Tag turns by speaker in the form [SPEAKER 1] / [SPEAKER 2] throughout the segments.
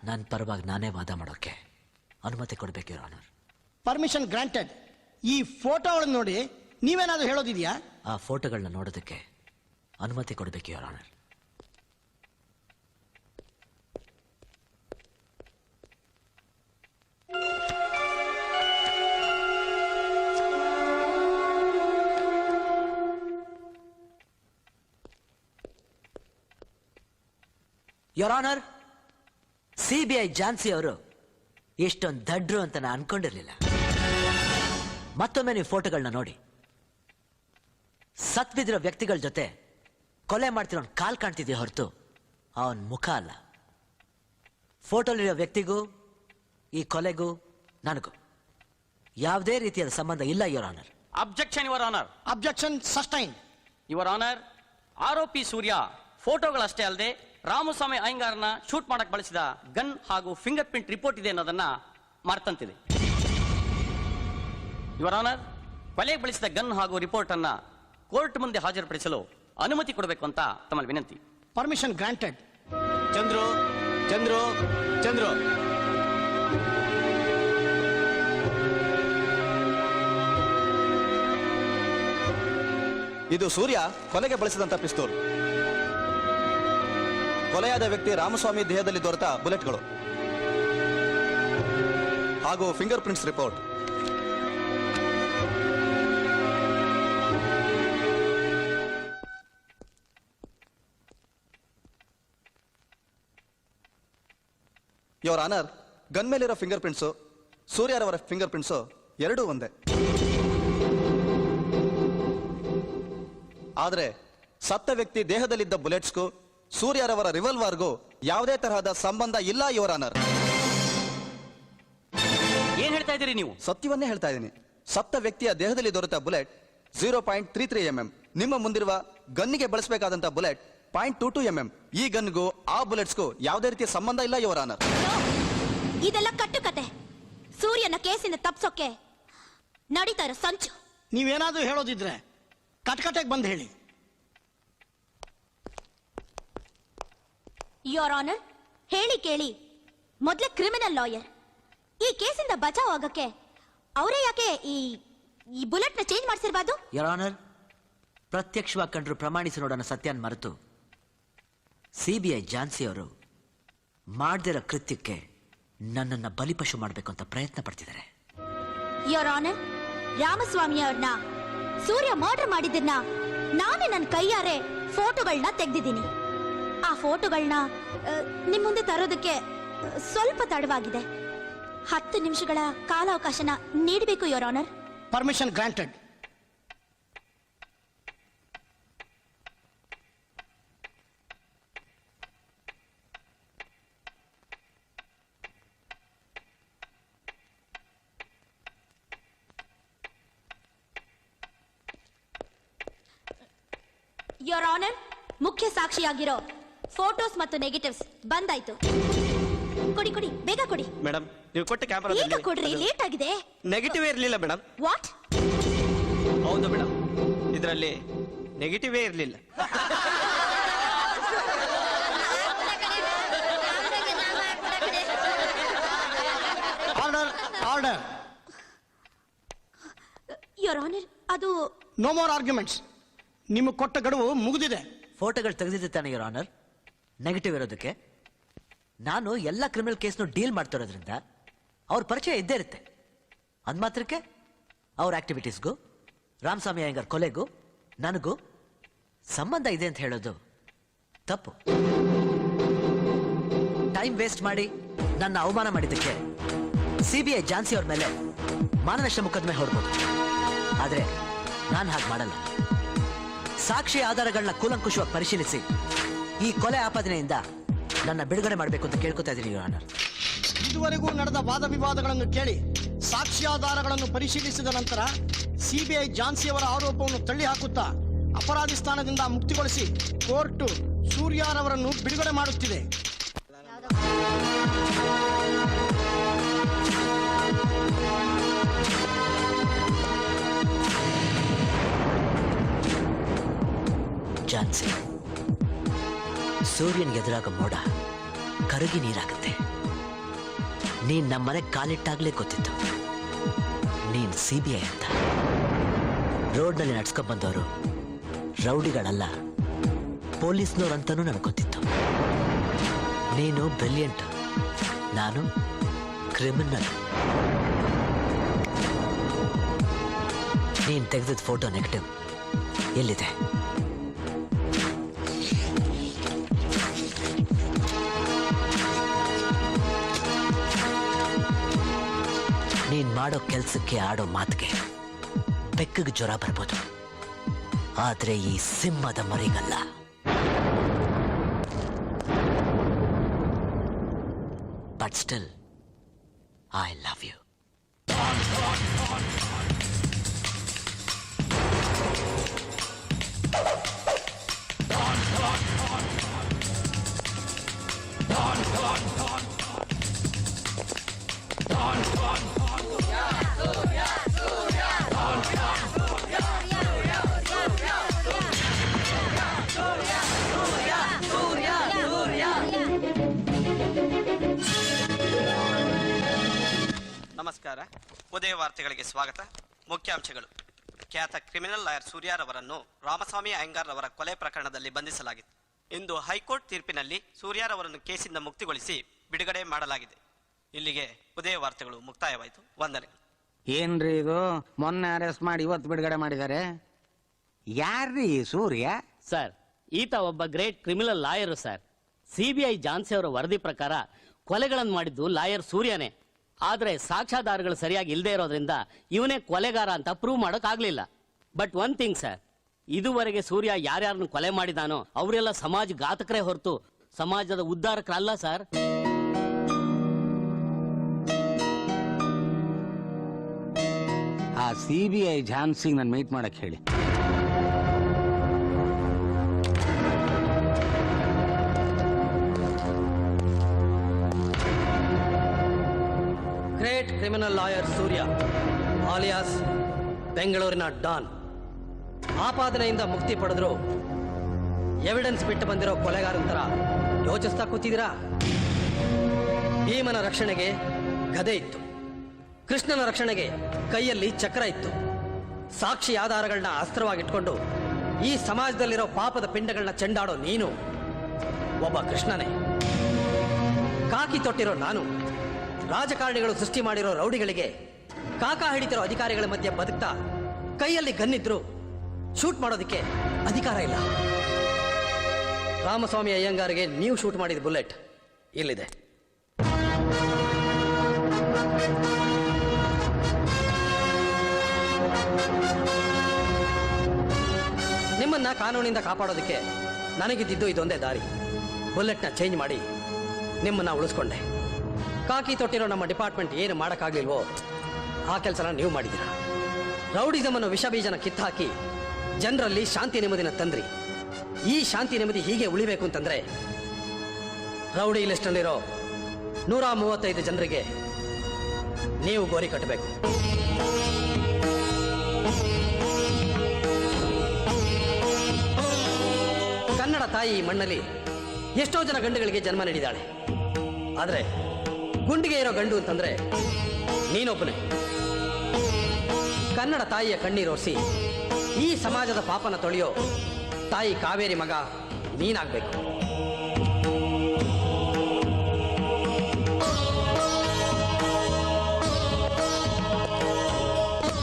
[SPEAKER 1] ನನ್ನ ಪರವಾಗಿ ನಾನೇ ವಾದ ಮಾಡೋಕ್ಕೆ ಅನುಮತಿ ಕೊಡಬೇಕು ಯುವರ್ ಆನರ್.
[SPEAKER 2] Permission granted. ಈ ಫೋಟೋಗಳನ್ನು ನೋಡಿ ನೀವೇನಾದ್ರೂ ಹೇಳೋದಿದೆಯಾ?
[SPEAKER 1] ಆ ಫೋಟೋಗಳನ್ನ ನೋಡೋದಕ್ಕೆ ಅನುಮತಿ ಕೊಡಬೇಕು your honour. Your honour, CBI Jhansi ಅವರು ಎಷ್ಟೊಂದು ದಡ್ರು ಅಂತ ನಾನು ಅನ್ಕೊಂಡಿರ್ಲಿಲ್ಲ. ಮತ್ತೊಮ್ಮೆ ನೀವು ಫೋಟೋಗಳನ್ನ ನೋಡಿ. ಸತ್ ಬಿದ್ದಿರೋ ವ್ಯಕ್ತಿಗಳ ಜೊತೆ ಕೊಲೆ ಮಾಡ್ತಿರೋ ಕಾಲ್ ಕಾಣ್ತಿದೆಯಾ ಹೊರತು ಅವನ ಮುಖ ಅಲ್ಲ. ಫೋಟೋಲಿರೋ ವ್ಯಕ್ತಿಗೂ ಈ ಕೊಲೆಗೂ ನನಗೂ ಯಾವುದೇ ರೀತಿಯಾದ ಸಂಬಂಧ ಇಲ್ಲ your honour.
[SPEAKER 3] Objection your honour.
[SPEAKER 2] Objection sustain.
[SPEAKER 3] Your honour, ಆರೋಪಿ ಸೂರ್ಯ ಫೋಟೋಗಳಷ್ಟೇ ಅಲ್ಲದೆ ರಾಮಸ್ವಾಮಿ ಅಯ್ಯಂಗಾರ್ನ ಶೂಟ್ ಮಾಡಕ್ ಬಳಸಿದ ಗನ್ ಹಾಗೂ ಫಿಂಗರ್ ಪ್ರಿಂಟ್ ರಿಪೋರ್ಟ್ ಇದೆ ಅನ್ನೋದನ್ನ ಮರ್ತಂತಿದೆ. ಯುವರ್ ಆನರ್, ಕೊಲೆಗೆ ಬಳಸಿದ ಗನ್ ಹಾಗೂ ರಿಪೋರ್ಟ್ ಅನ್ನ ಕೋರ್ಟ್ ಮುಂದೆ ಹಾಜರುಪಡಿಸಲು ಅನುಮತಿ ಕೊಡಬೇಕು ಅಂತ ತಮ್ಮಲ್ಲಿ ವಿನಂತಿ.
[SPEAKER 2] Permission granted.
[SPEAKER 4] ಚಂದ್ರು ಚಂದ್ರು ಚಂದ್ರು ಇದು ಸೂರ್ಯ ಕೊಲೆಗೆ ಬಳಸಿದಂತ ಪಿಸ್ತೂಲ್. ಕೊಲೆಯಾದ ವ್ಯಕ್ತಿ ರಾಮಸ್ವಾಮಿ ದೇಹದಲ್ಲಿ ದೊರೆತ ಬುಲೆಟ್ಗಳು ಹಾಗೂ finger prints report. Your honour, gun ಮೇಲಿರೋ ಫಿಂಗರ್ ಪ್ರಿಂಟ್ಸು ಸೂರ್ಯರವರ ಫಿಂಗರ್ ಪ್ರಿಂಟ್ಸು ಎರಡೂ ಒಂದೇ. ಆದರೆ ಸತ್ತ ವ್ಯಕ್ತಿ ದೇಹದಲ್ಲಿದ್ದ ಬುಲೆಟ್ಸ್ಗೂ ಸೂರ್ಯರವರ ರಿವಲ್ವಾರ್ಗೂ ಯಾವುದೇ ತರಹದ ಸಂಬಂಧ ಇಲ್ಲ ಯುವರ್ ಆನರ್.
[SPEAKER 3] ಏನ್ ಹೇಳ್ತಾ ಇದ್ದೀರಿ ನೀವು?
[SPEAKER 4] ಸತ್ಯವನ್ನೇ ಹೇಳ್ತಾ ಇದ್ದೀನಿ. ಸತ್ತ ವ್ಯಕ್ತಿಯ ದೇಹದಲ್ಲಿ ದೊರೆತ ಬುಲೆಟ್ 0.33 mm. ನಿಮ್ಮ ಮುಂದಿರುವ ಗನ್ನಿಗೆ ಬಳಸಬೇಕಾದಂತ ಬುಲೆಟ್ 0.22 mm. ಈ ಗನ್ಗೂ ಆ ಬುಲೆಟ್ಸ್ಗೂ ಯಾವುದೇ ರೀತಿಯ ಸಂಬಂಧ ಇಲ್ಲ ಯುವರ್ ಆನರ್.
[SPEAKER 5] ಇದೆಲ್ಲ ಕಟ್ಟುಕತೆ. ಸೂರ್ಯನ ಕೇಸಿನ ತಪ್ಸೋಕೆ ನಡೀತಾ ಇರೋ ಸಂಚು.
[SPEAKER 2] ನೀವೇನಾದ್ರೂ ಹೇಳೋದಿದ್ರೆ ಕಟ್ಕಟೆಗೆ ಬಂದು ಹೇಳಿ.
[SPEAKER 5] ಯೋರ್ ಆನರ್, ಹೇಳಿ ಕೇಳಿ. ಮೊದಲೇ ಕ್ರಿಮಿನಲ್ ಲಾಯರ್. ಈ ಕೇಸಿಂದ ಬಚಾವ್ ಆಗಕ್ಕೆ ಅವರೇ ಯಾಕೆ ಈ ಬುಲೆಟ್ ನ ಚೇಂಜ್ ಮಾಡಿಸಿರ್ಬಾರ್ದು?
[SPEAKER 1] ಯುವರ್ ಆನರ್, ಪ್ರತ್ಯಕ್ಷವಾಗಿ ಕಂಡ್ರು ಪ್ರಮಾಣಿಸಿ ನೋಡೋಣ ಸತ್ಯನ್ ಮರೆತು ಸಿಬಿಐ ಝಾನ್ಸಿ ಅವರು ಮಾಡದಿರೋ ಕೃತ್ಯಕ್ಕೆ ನನ್ನನ್ನು ಬಲಿಪಶು ಮಾಡಬೇಕು ಅಂತ ಪ್ರಯತ್ನ ಪಡ್ತಿದ್ದಾರೆ.
[SPEAKER 5] ಯೋರ್ ಆನರ್, ರಾಮಸ್ವಾಮಿ ಅವ್ರನ್ನ ಸೂರ್ಯ ಮರ್ಡರ್ ಮಾಡಿದ್ದನ್ನ ನಾನೇ ನನ್ನ ಕೈಯಾರೆ ಫೋಟೋಗಳನ್ನ ತೆಗೆದಿದ್ದೀನಿ. ಆ ಫೋಟೋಗಳನ್ನ ನಿಮ್ ಮುಂದೆ ತರೋದಕ್ಕೆ ಸ್ವಲ್ಪ ತಡವಾಗಿದೆ. 10 ನಿಮಿಷಗಳ ಕಾಲಾವಕಾಶನ ನೀಡಬೇಕು your honour.
[SPEAKER 2] Permission granted.
[SPEAKER 5] Your honour, ಮುಖ್ಯ ಸಾಕ್ಷಿಯಾಗಿರೋ ಫೋಟೋಸ್ ಮತ್ತು ನೆಗೆಟಿವ್ಸ್ ಬಂದಾಯ್ತು. ಕೊಡಿ ಕೊಡಿ, ಬೇಗ ಕೊಡಿ.
[SPEAKER 4] ಮೇಡಮ್, ನೀವು ಕೊಟ್ಟ ಕ್ಯಾಮೆರಾ
[SPEAKER 5] ಈಗ ಕೊಡ್ರಿ, ಲೇಟ್ ಆಗಿದೆ.
[SPEAKER 4] ನೆಗೆಟಿವ್ ಇರಲಿಲ್ಲ ಮೇಡಮ್.
[SPEAKER 5] ವಾಟ್?
[SPEAKER 4] ಹೌದು ಮೇಡಮ್, ಇದರಲ್ಲಿ ನೆಗೆಟಿವೇ ಇರಲಿಲ್ಲ.
[SPEAKER 2] Order order.
[SPEAKER 5] ಯೋರ್ ಆನರ್, ಅದು
[SPEAKER 2] ನೋ ಮೋರ್ ಆರ್ಗ್ಯುಮೆಂಟ್ಸ್. ನಿಮಗೆ ಕೊಟ್ಟ ಗಡುವು ಮುಗಿದಿದೆ.
[SPEAKER 1] ಫೋಟೋಗಳು ತೆಗೆದಿದ್ದೆ ತಾನೆ ಯುವರ್ ಆನರ್ ನೆಗೆಟಿವ್ ಇರೋದಕ್ಕೆ. ನಾನು ಎಲ್ಲ ಕ್ರಿಮಿನಲ್ ಕೇಸ್ನು ಡೀಲ್ ಮಾಡ್ತಿರೋದ್ರಿಂದ ಅವ್ರ ಪರಿಚಯ ಇದ್ದೇ ಇರುತ್ತೆ. ಅಂದ್ ಮಾತ್ರಕ್ಕೆ ಅವ್ರ ಆಕ್ಟಿವಿಟೀಸ್ಗೂ ರಾಮಸ್ವಾಮಿ ಅಯ್ಯಂಗಾರ್ ಕೊಲೆಗೂ ನನಗೂ ಸಂಬಂಧ ಇದೆ ಅಂತ ಹೇಳೋದು ತಪ್ಪು. ಟೈಮ್ ವೇಸ್ಟ್ ಮಾಡಿ ನನ್ನ ಅವಮಾನ ಮಾಡಿದ್ದಕ್ಕೆ ಸಿಬಿಐ ಝಾನ್ಸಿ ಅವ್ರ ಮೇಲೆ ಮಾನನಷ್ಟ ಮೊಕದ್ದಮೆ ಹೊರಬಹುದು. ಆದರೆ ನಾನು ಹಾಗೆ ಮಾಡಲ್ಲ. ಸಾಕ್ಷಿ ಆಧಾರಗಳನ್ನ ಕೂಲಂಕುಷವಾಗಿ ಪರಿಶೀಲಿಸಿ ಈ ಕೊಲೆ ಆಪಾದನೆಯಿಂದ ನನ್ನ ಬಿಡುಗಡೆ ಮಾಡಬೇಕು ಅಂತ ಕೇಳ್ಕೊತಾ ಇದ್ದೀನಿ ಯುವರ್ ಆನರ್.
[SPEAKER 2] ಇದುವರೆಗೂ ನಡೆದ ವಾದ ವಿವಾದಗಳನ್ನು ಕೇಳಿ ಸಾಕ್ಷ್ಯಾಧಾರಗಳನ್ನು ಪರಿಶೀಲಿಸಿದ ನಂತರ ಸಿಬಿಐ ಝಾನ್ಸಿಯವರ ಆರೋಪವನ್ನು ತಳ್ಳಿ ಹಾಕುತ್ತಾ ಅಪರಾಧಿ ಸ್ಥಾನದಿಂದ ಮುಕ್ತಿಗೊಳಿಸಿ ಕೋರ್ಟ್ ಸೂರ್ಯರವರನ್ನು ಬಿಡುಗಡೆ ಮಾಡುತ್ತಿದೆ.
[SPEAKER 1] ಝಾನ್ಸಿ, ಸೂರ್ಯನಿಗೆ ಎದುರಾಗ ಮೋಡ ಕರಗಿ ನೀರಾಗುತ್ತೆ. ನೀನ್ ನಮ್ಮನೆ ಕಾಲಿಟ್ಟಾಗ್ಲೇ ಗೊತ್ತಿತ್ತು ನೀನ್ CBI ಅಂತ. ರೋಡ್ನಲ್ಲಿ ನಡ್ಸ್ಕೊಂಡ್ ಬಂದವರು ರೌಡಿಗಳಲ್ಲ, ಪೊಲೀಸ್ನವ್ರಂತನೂ ನನಗೆ ಗೊತ್ತಿತ್ತು. ನೀನು ಬ್ರಿಲಿಯಂಟ್, ನಾನು ಕ್ರಿಮಿನಲ್. ನೀನ್ ತೆಗೆದಿದ್ದ ಫೋಟೋ ನೆಗೆಟಿವ್ ಎಲ್ಲಿದೆ? ನೀನ್ ಮಾಡೋ ಕೆಲ್ಸಕ್ಕೆ ಆಡೋ ಮಾತಿಗೆ ಬೆಕ್ಕಗೆ ಜ್ವರ ಬರ್ಬೋದು, ಆದ್ರೆ ಈ ಸಿಂಹದ ಮರಿಗಲ್ಲ. But still I love you.
[SPEAKER 6] ನಮಸ್ಕಾರ. ಉದಯ ವಾರ್ತೆಗಳಿಗೆ ಸ್ವಾಗತ. ಮುಖ್ಯಾಂಶಗಳು. ಖ್ಯಾತ ಕ್ರಿಮಿನಲ್ ಲಾಯರ್ ಸೂರ್ಯಾರವರನ್ನು ರಾಮಸ್ವಾಮಿ ಅಯ್ಯಂಗಾರ್ ರವರ ಕೊಲೆ ಪ್ರಕರಣದಲ್ಲಿ ಬಂಧಿಸಲಾಗಿತ್ತು. ಇಂದು ಹೈಕೋರ್ಟ್ ತೀರ್ಪಿನಲ್ಲಿ ಸೂರ್ಯಾರವರನ್ನು ಕೇಸಿಂದ ಮುಕ್ತಿಗೊಳಿಸಿ ಬಿಡುಗಡೆ ಮಾಡಲಾಗಿದೆ. ಇಲ್ಲಿಗೆ ಉದಯ ವಾರ್ತೆಗಳು ಮುಕ್ತಾಯವಾಯಿತು. ವಂದನೆ.
[SPEAKER 7] ಏನ್ರಿ ಇದು? ಮೊನ್ನೆ ಅರೆಸ್ಟ್ ಮಾಡಿ ಇವತ್ತು ಬಿಡುಗಡೆ ಮಾಡಿದ್ದಾರೆ. ಯಾರ್ರೀ ಸೂರ್ಯ?
[SPEAKER 3] ಸರ್, ಈತ ಒಬ್ಬ great criminal lawyer sir. CBI Jhansi ಅವರ ವರದಿ ಪ್ರಕಾರ ಕೊಲೆಗಳನ್ನು ಮಾಡಿದ್ದು ಲಾಯರ್ ಸೂರ್ಯನೇ. ಆದ್ರೆ ಸಾಕ್ಷ್ಯಾಧಾರಗಳು ಸರಿಯಾಗಿ ಇಲ್ಲದೆ ಇರೋದ್ರಿಂದ ಇವನೇ ಕೊಲೆಗಾರ ಅಂತ ಪ್ರೂವ್ ಮಾಡೋಕ್ ಆಗ್ಲಿಲ್ಲ. ಬಟ್ ಒನ್ ಥಿಂಗ್ ಸರ್, ಇದುವರೆಗೆ ಸೂರ್ಯ ಯಾರ್ಯಾರನ್ನು ಕೊಲೆ ಮಾಡಿದಾನೋ ಅವರೆಲ್ಲ ಸಮಾಜ ಘಾತಕರೇ ಹೊರತು ಸಮಾಜದ ಉದ್ಧಾರಕರಲ್ಲ ಸರ್.
[SPEAKER 7] ಆ CBI ಝಾನ್ಸಿಗೆ ನಾನು ಮೀಟ್ ಮಾಡಕ್ ಹೇಳಿ.
[SPEAKER 8] ಗ್ರೇಟ್ ಕ್ರಿಮಿನಲ್ ಲಾಯರ್ ಸೂರ್ಯ ಆಲಿಯಾಸ್ ಬೆಂಗಳೂರಿನ ಡಾನ್ ಆಪಾದನೆಯಿಂದ ಮುಕ್ತಿ ಪಡೆದ್ರು ಎವಿಡೆನ್ಸ್ ಬಿಟ್ಟು ಬಂದಿರೋ ಕೊಲೆಗಾರನ ಥರ ಯೋಚಿಸ್ತಾ ಕೂತಿದ್ದೀರಾ? ಭೀಮನ ರಕ್ಷಣೆಗೆ ಗದೆ ಇತ್ತು, ಕೃಷ್ಣನ ರಕ್ಷಣೆಗೆ ಕೈಯಲ್ಲಿ ಚಕ್ರ ಇತ್ತು. ಸಾಕ್ಷಿ ಆಧಾರಗಳನ್ನ ಅಸ್ತ್ರವಾಗಿಟ್ಕೊಂಡು ಈ ಸಮಾಜದಲ್ಲಿರೋ ಪಾಪದ ಪಿಂಡಗಳನ್ನ ಚೆಂಡಾಡೋ ನೀನು ಒಬ್ಬ ಕೃಷ್ಣನೇ. ಕಾಕಿ ತೊಟ್ಟಿರೋ ನಾನು ರಾಜಕಾರಣಿಗಳು ಸೃಷ್ಟಿ ಮಾಡಿರೋ ರೌಡಿಗಳಿಗೆ ಕಾಕ ಹಿಡಿತಿರೋ ಅಧಿಕಾರಿಗಳ ಮಧ್ಯೆ ಬದುಕ್ತಾ ಕೈಯಲ್ಲಿ ಗನ್ನಿದ್ರು ಶೂಟ್ ಮಾಡೋದಕ್ಕೆ ಅಧಿಕಾರ ಇಲ್ಲ. ರಾಮಸ್ವಾಮಿ ಅಯ್ಯಂಗಾರಿಗೆ ನೀವು ಶೂಟ್ ಮಾಡಿದ ಬುಲೆಟ್ ಇಲ್ಲಿದೆ. ನಿಮ್ಮನ್ನ ಕಾನೂನಿಂದ ಕಾಪಾಡೋದಕ್ಕೆ ನನಗಿದ್ದಿದ್ದು ಇದೊಂದೇ ದಾರಿ. ಬುಲೆಟ್ನ ಚೇಂಜ್ ಮಾಡಿ ನಿಮ್ಮನ್ನ ಉಳಿಸ್ಕೊಂಡೆ. ಕಾಕಿ ತೊಟ್ಟಿರೋ ನಮ್ಮ ಡಿಪಾರ್ಟ್ಮೆಂಟ್ ಏನು ಮಾಡೋಕ್ಕಾಗ್ಲಿಲ್ವೋ ಆ ಕೆಲಸನ ನೀವು ಮಾಡಿದ್ದೀರ. ರೌಡಿಸಮ್ ಅನ್ನೋ ವಿಷ ಬೀಜನ ಕಿತ್ತಾಕಿ ಜನರಲ್ಲಿ ಶಾಂತಿ ನೆಮ್ಮದಿನ ತಂದ್ರಿ. ಈ ಶಾಂತಿ ನೆಮ್ಮದಿ ಹೀಗೆ ಉಳಿಬೇಕು ಅಂತಂದ್ರೆ ರೌಡಿ ಲಿಸ್ಟ್ನಲ್ಲಿರೋ 135 ಜನರಿಗೆ ನೀವು ಗೋರಿ ಕಟ್ಟಬೇಕು. ಕನ್ನಡ ತಾಯಿ ಈ ಮಣ್ಣಲ್ಲಿ ಎಷ್ಟೋ ಜನ ಗಂಡುಗಳಿಗೆ ಜನ್ಮ ನೀಡಿದಾಳೆ. ಆದ್ರೆ ಗುಂಡಿಗೆ ಇರೋ ಗಂಡು ಅಂತಂದ್ರೆ ನೀನೊಬ್ಬನೇ. ಕನ್ನಡ ತಾಯಿಯ ಕಣ್ಣೀರೋರ್ಸಿ ಈ ಸಮಾಜದ ಪಾಪನ ತೊಳೆಯೋ ತಾಯಿ ಕಾವೇರಿ ಮಗ ನೀನಾಗ್ಬೇಕು.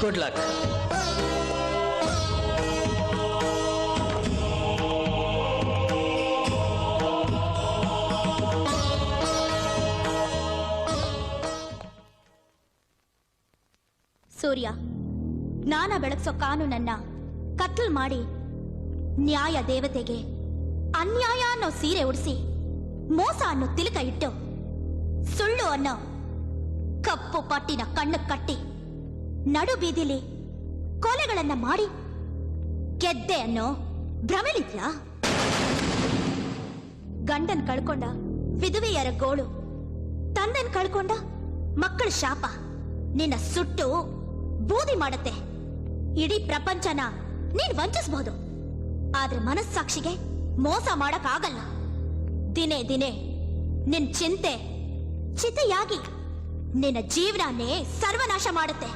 [SPEAKER 8] Good luck.
[SPEAKER 5] ಸೂರ್ಯ, ಜ್ಞಾನ ಬೆಳಗ್ಸೋ ಕಾನೂನನ್ನ ಕತ್ಲ್ ಮಾಡಿ ನ್ಯಾಯ ದೇವತೆಗೆ ಅನ್ಯಾಯ ಅನ್ನೋ ಸೀರೆ ಉಡಿಸಿ ಮೋಸ ಅನ್ನೋ ತಿಲಕ ಇಟ್ಟು ಸುಳ್ಳು ಅನ್ನೋ ಕಪ್ಪು ಪಟ್ಟಿನ ಕಣ್ಣು ಕಟ್ಟಿ ನಡು ಬೀದಿಲಿ ಕೊಲೆಗಳನ್ನ ಮಾಡಿ ಗೆದ್ದೆ ಅನ್ನೋ ಭ್ರಮೆಲಿದ್ಯಾ? ಗಂಡನ್ ಕಳ್ಕೊಂಡ ವಿಧವೆಯರ ಗೋಳು, ತಂದನ್ ಕಳ್ಕೊಂಡ ಮಕ್ಕಳ ಶಾಪ ನಿನ್ನ ಸುಟ್ಟು ಬೂದಿ ಮಾಡತ್ತೆ. ಇಡೀ ಪ್ರಪಂಚನ ನೀನ್ ವಂಚಿಸಬಹುದು, ಆದ್ರೆ ಮನಸ್ಸಾಕ್ಷಿಗೆ ಮೋಸ ಮಾಡಕ್ ಆಗಲ್ಲ. ದಿನೇ ದಿನೇ ನಿನ್ ಚಿಂತೆ ಚಿತೆಯಾಗಿ ನಿನ್ನ ಜೀವನನೇ ಸರ್ವನಾಶ ಮಾಡುತ್ತೆ